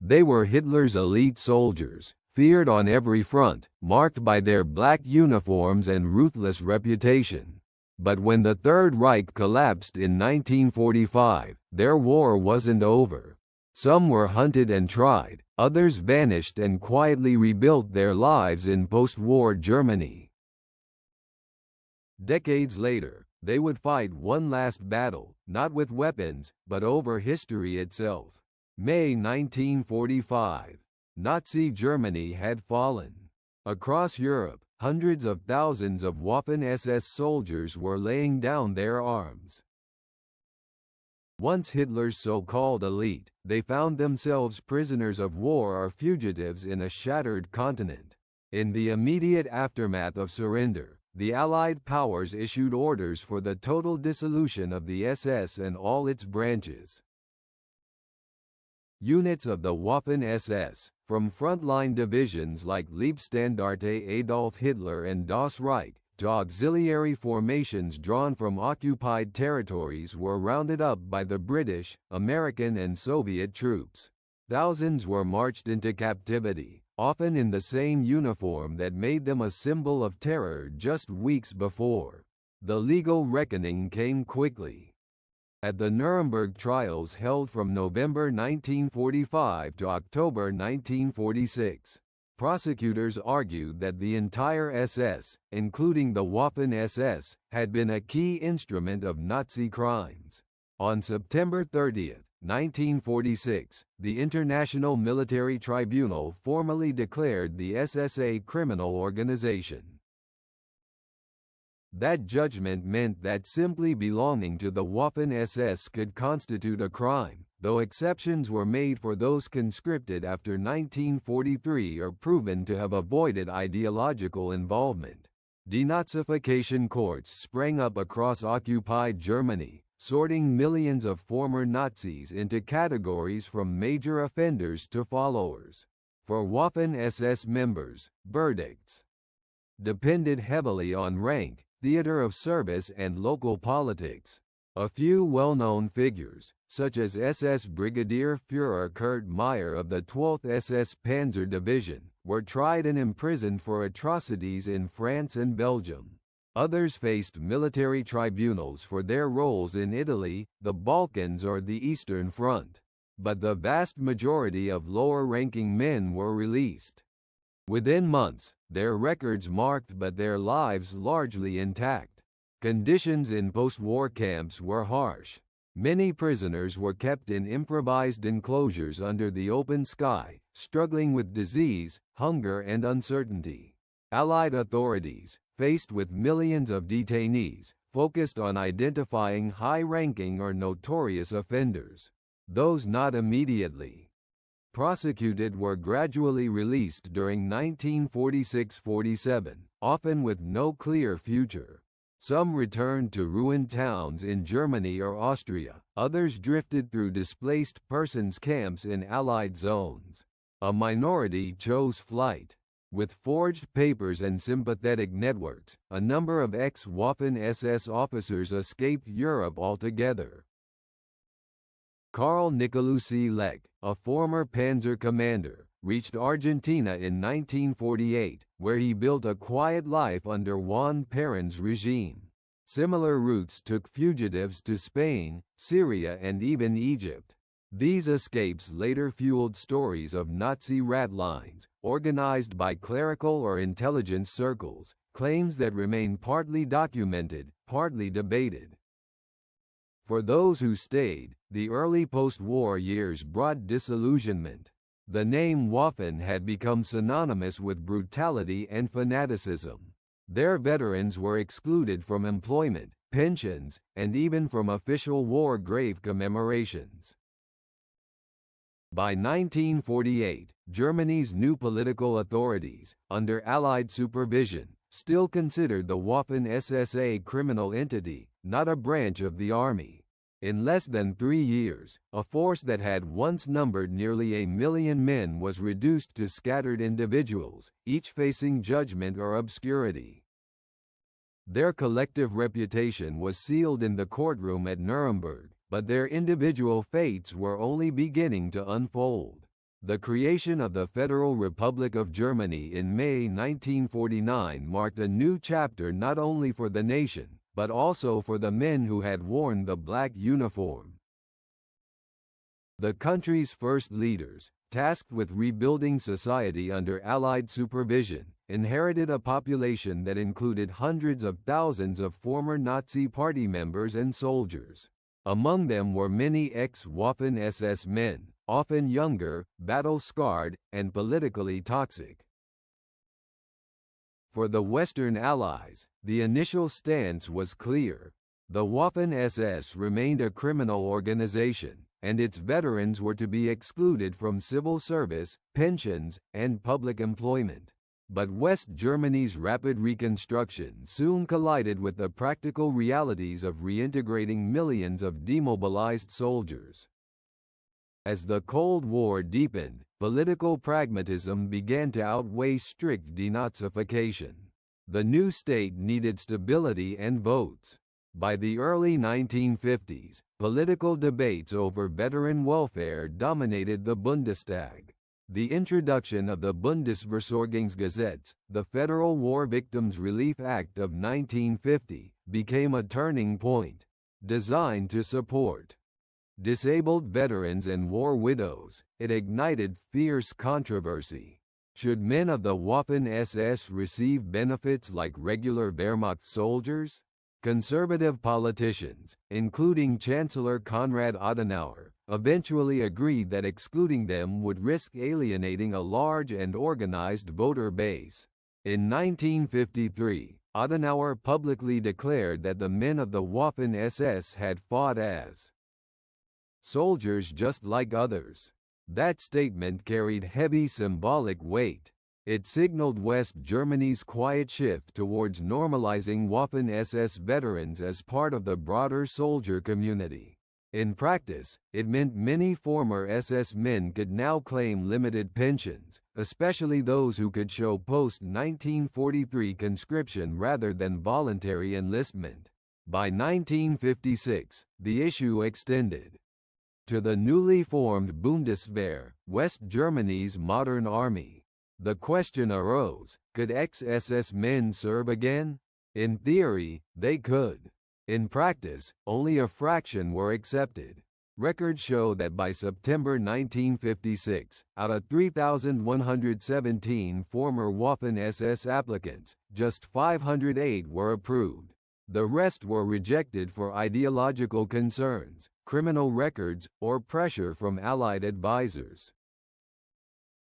They were Hitler's elite soldiers, feared on every front, marked by their black uniforms and ruthless reputation. But when the Third Reich collapsed in 1945, their war wasn't over. Some were hunted and tried, others vanished and quietly rebuilt their lives in post-war Germany. Decades later, they would fight one last battle, not with weapons, but over history itself. May 1945. Nazi Germany had fallen. Across Europe, hundreds of thousands of Waffen-SS soldiers were laying down their arms. Once Hitler's so-called elite, they found themselves prisoners of war or fugitives in a shattered continent. In the immediate aftermath of surrender, the Allied powers issued orders for the total dissolution of the SS and all its branches. Units of the Waffen-SS, from frontline divisions like Leibstandarte Adolf Hitler and Das Reich, to auxiliary formations drawn from occupied territories, were rounded up by the British, American and Soviet troops. Thousands were marched into captivity, often in the same uniform that made them a symbol of terror just weeks before. The legal reckoning came quickly. At the Nuremberg trials held from November 1945 to October 1946, prosecutors argued that the entire SS, including the Waffen-SS, had been a key instrument of Nazi crimes. On September 30, 1946, the International Military Tribunal formally declared the SS a criminal organization. That judgment meant that simply belonging to the Waffen-SS could constitute a crime, though exceptions were made for those conscripted after 1943 or proven to have avoided ideological involvement. Denazification courts sprang up across occupied Germany, sorting millions of former Nazis into categories from major offenders to followers. For Waffen-SS members, verdicts depended heavily on rank, theater of service and local politics. A few well-known figures, such as SS Brigadier Führer Kurt Meyer of the 12th SS Panzer Division, were tried and imprisoned for atrocities in France and Belgium. Others faced military tribunals for their roles in Italy, the Balkans or the Eastern Front. But the vast majority of lower-ranking men were released within months, their records marked but their lives largely intact. Conditions in post-war camps were harsh. Many prisoners were kept in improvised enclosures under the open sky, struggling with disease, hunger and uncertainty. Allied authorities, faced with millions of detainees, focused on identifying high-ranking or notorious offenders. Those not immediately prosecuted were gradually released during 1946–47, often with no clear future. Some returned to ruined towns in Germany or Austria, others drifted through displaced persons camps in Allied zones. A minority chose flight. With forged papers and sympathetic networks, a number of ex-Waffen-SS officers escaped Europe altogether. Karl Nicolaus Lech, a former panzer commander, reached Argentina in 1948, where he built a quiet life under Juan Perón's regime. Similar routes took fugitives to Spain, Syria and even Egypt. These escapes later fueled stories of Nazi rat lines, organized by clerical or intelligence circles, claims that remain partly documented, partly debated. For those who stayed, the early post-war years brought disillusionment. The name Waffen had become synonymous with brutality and fanaticism. Their veterans were excluded from employment, pensions, and even from official war grave commemorations. By 1948, Germany's new political authorities, under Allied supervision, still considered the Waffen-SS a criminal entity, not a branch of the army. In less than 3 years, a force that had once numbered nearly 1 million men was reduced to scattered individuals, each facing judgment or obscurity. Their collective reputation was sealed in the courtroom at Nuremberg, but their individual fates were only beginning to unfold. The creation of the Federal Republic of Germany in May 1949 marked a new chapter not only for the nation, but also for the men who had worn the black uniform. The country's first leaders, tasked with rebuilding society under Allied supervision, inherited a population that included hundreds of thousands of former Nazi Party members and soldiers. Among them were many ex-Waffen-SS men, often younger, battle-scarred, and politically toxic. For the Western Allies, the initial stance was clear. The Waffen-SS remained a criminal organization, and its veterans were to be excluded from civil service, pensions, and public employment. But West Germany's rapid reconstruction soon collided with the practical realities of reintegrating millions of demobilized soldiers. As the Cold War deepened, political pragmatism began to outweigh strict denazification. The new state needed stability and votes. By the early 1950s, political debates over veteran welfare dominated the Bundestag. The introduction of the Bundesversorgungsgesetz, the Federal War Victims Relief Act of 1950, became a turning point. Designed to support disabled veterans and war widows, it ignited fierce controversy. Should men of the Waffen-SS receive benefits like regular Wehrmacht soldiers? Conservative politicians, including Chancellor Konrad Adenauer, eventually agreed that excluding them would risk alienating a large and organized voter base. In 1953, Adenauer publicly declared that the men of the Waffen-SS had fought as soldiers just like others. That statement carried heavy symbolic weight. It signaled West Germany's quiet shift towards normalizing Waffen-SS veterans as part of the broader soldier community. In practice, it meant many former SS men could now claim limited pensions, especially those who could show post-1943 conscription rather than voluntary enlistment. By 1956, the issue extended to the newly formed Bundeswehr, West Germany's modern army. The question arose, could ex-SS men serve again? In theory, they could. In practice, only a fraction were accepted. Records show that by September 1956, out of 3,117 former Waffen-SS applicants, just 508 were approved. The rest were rejected for ideological concerns, criminal records, or pressure from Allied advisors,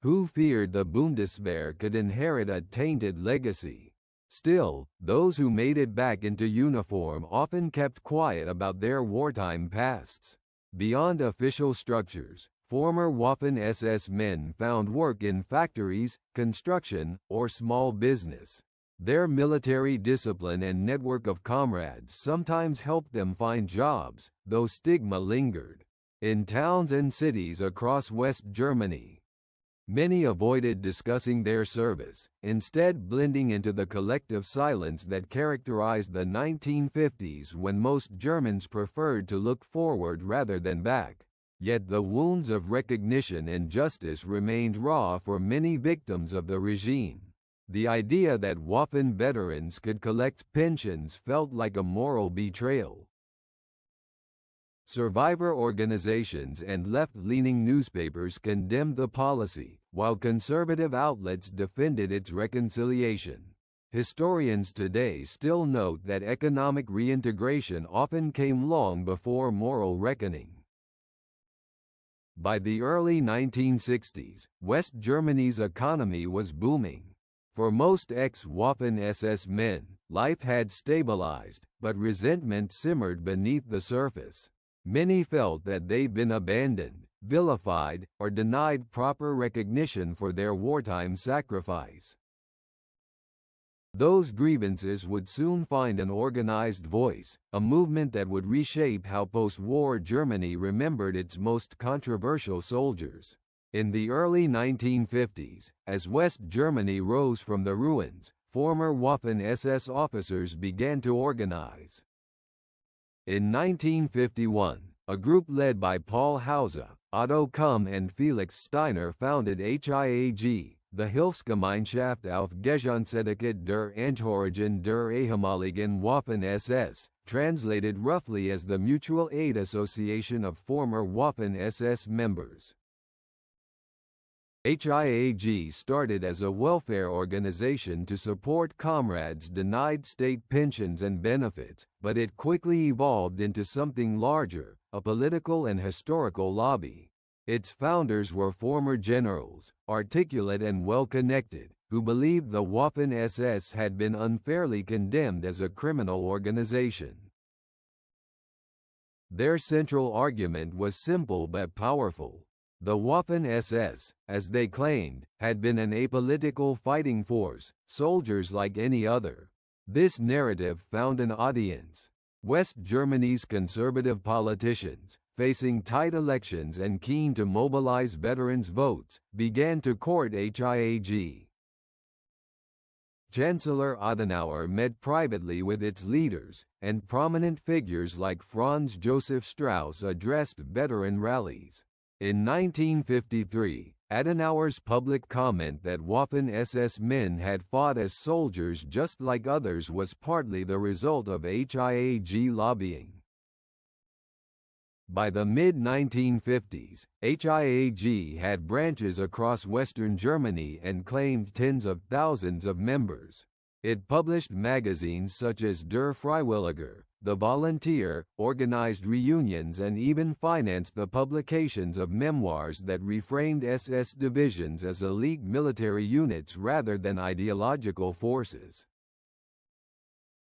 who feared the Bundeswehr could inherit a tainted legacy. Still, those who made it back into uniform often kept quiet about their wartime pasts. Beyond official structures, former Waffen-SS men found work in factories, construction, or small business. Their military discipline and network of comrades sometimes helped them find jobs, though stigma lingered. In towns and cities across West Germany, many avoided discussing their service, instead blending into the collective silence that characterized the 1950s when most Germans preferred to look forward rather than back. Yet the wounds of recognition and justice remained raw for many victims of the regime. The idea that Waffen veterans could collect pensions felt like a moral betrayal. Survivor organizations and left-leaning newspapers condemned the policy, while conservative outlets defended its reconciliation. Historians today still note that economic reintegration often came long before moral reckoning. By the early 1960s, West Germany's economy was booming. For most ex-Waffen-SS men, life had stabilized, but resentment simmered beneath the surface. Many felt that they'd been abandoned, vilified, or denied proper recognition for their wartime sacrifice. Those grievances would soon find an organized voice, a movement that would reshape how post-war Germany remembered its most controversial soldiers. In the early 1950s, as West Germany rose from the ruins, former Waffen-SS officers began to organize. In 1951, a group led by Paul Hauser, Otto Kumm and Felix Steiner founded HIAG, the Hilfsgemeinschaft auf Gesundheitsethik der Angehörigen der ehemaligen Waffen-SS, translated roughly as the Mutual Aid Association of former Waffen-SS members. HIAG started as a welfare organization to support comrades denied state pensions and benefits, but it quickly evolved into something larger, a political and historical lobby. Its founders were former generals, articulate and well-connected, who believed the Waffen-SS had been unfairly condemned as a criminal organization. Their central argument was simple but powerful. The Waffen-SS, as they claimed, had been an apolitical fighting force, soldiers like any other. This narrative found an audience. West Germany's conservative politicians, facing tight elections and keen to mobilize veterans' votes, began to court HIAG. Chancellor Adenauer met privately with its leaders, and prominent figures like Franz Joseph Strauss addressed veteran rallies. In 1953, Adenauer's public comment that Waffen-SS men had fought as soldiers just like others was partly the result of HIAG lobbying. By the mid-1950s, HIAG had branches across Western Germany and claimed tens of thousands of members. It published magazines such as Der Freiwilliger, The Volunteer, organized reunions and even financed the publications of memoirs that reframed SS divisions as elite military units rather than ideological forces.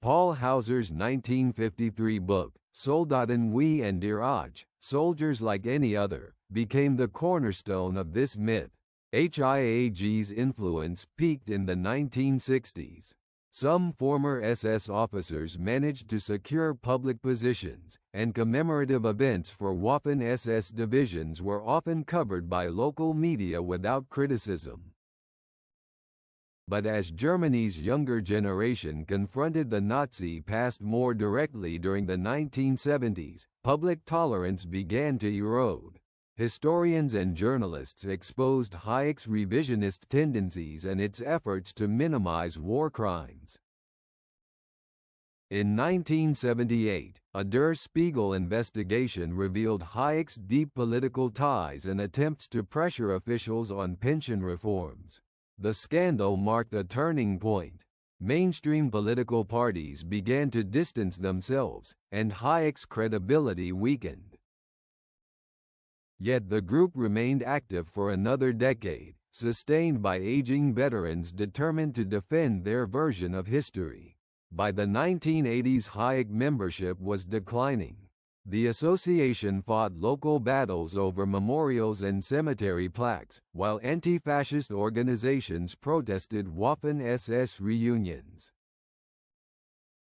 Paul Hauser's 1953 book, Soldaten wie ein Dirage, Soldiers Like Any Other, became the cornerstone of this myth. HIAG's influence peaked in the 1960s. Some former SS officers managed to secure public positions, and commemorative events for Waffen-SS divisions were often covered by local media without criticism. But as Germany's younger generation confronted the Nazi past more directly during the 1970s, public tolerance began to erode. Historians and journalists exposed Hayek's revisionist tendencies and its efforts to minimize war crimes. In 1978, a Der Spiegel investigation revealed Hayek's deep political ties and attempts to pressure officials on pension reforms. The scandal marked a turning point. Mainstream political parties began to distance themselves, and Hayek's credibility weakened. Yet the group remained active for another decade, sustained by aging veterans determined to defend their version of history. By the 1980s, Hayek membership was declining. The association fought local battles over memorials and cemetery plaques, while anti-fascist organizations protested Waffen-SS reunions.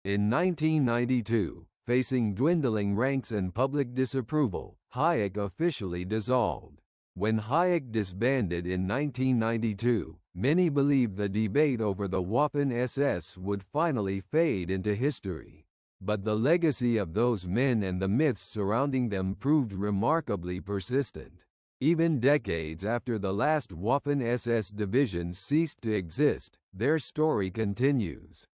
In 1992, facing dwindling ranks and public disapproval, Hayek officially dissolved. When Hayek disbanded in 1992, many believed the debate over the Waffen-SS would finally fade into history. But the legacy of those men and the myths surrounding them proved remarkably persistent. Even decades after the last Waffen-SS divisions ceased to exist, their story continues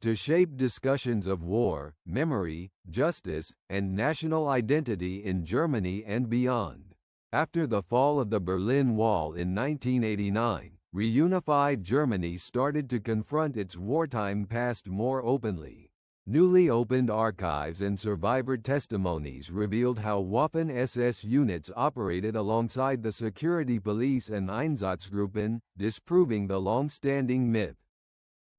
to shape discussions of war, memory, justice, and national identity in Germany and beyond. After the fall of the Berlin Wall in 1989, reunified Germany started to confront its wartime past more openly. Newly opened archives and survivor testimonies revealed how Waffen-SS units operated alongside the security police and Einsatzgruppen, disproving the long-standing myth.